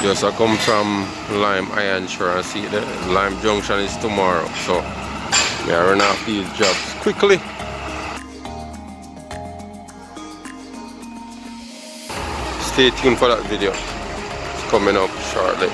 Just I come from Lime Iron Shore and see the Lime Junction is tomorrow, so we are running off these jobs quickly. Stay tuned for that video. It's coming up shortly.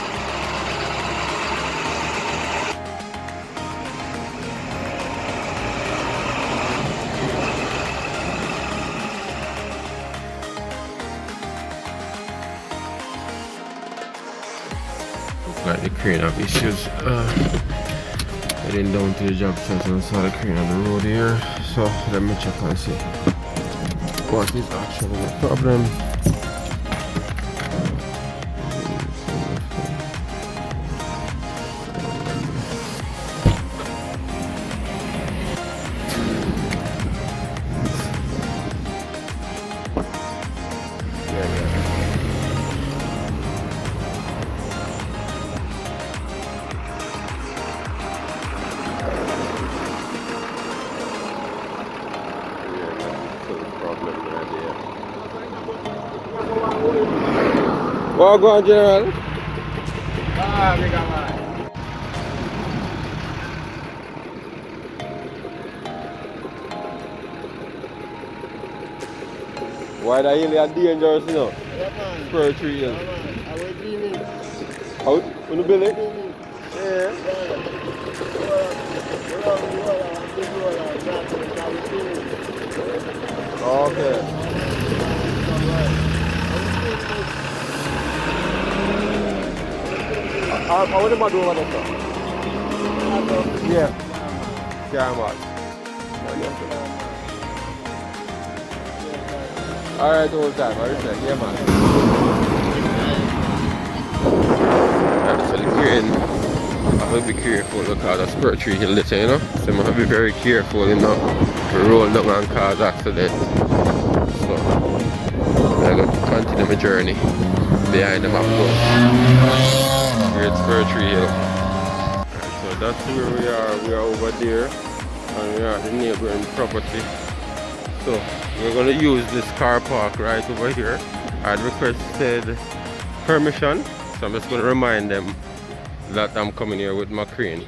Looks like the crane have issues. Heading down to the job site and saw the crane on the road here. So let me check and see what is actually the problem. Well, go on, General. Why the hill is dangerous, you know? Yeah, man. Spur tree hill. Yeah, man. I will dream it. Out? When you build it? Yeah. Okay. How would you do over there, sir? Yeah. Yeah, man. Alright, all the time. I respect. Yeah, man. Absolutely crane. I will be careful because the spur tree hill, you know. So I have to be very careful, you know, to roll down and cause accidents. So I'm going to continue my journey behind the map. Great spur tree hill. Right, so that's where we are. We are over there and we are at the neighboring property. So we're going to use this car park right over here. I had requested permission, so I'm just going to remind them that I'm coming here with my crane.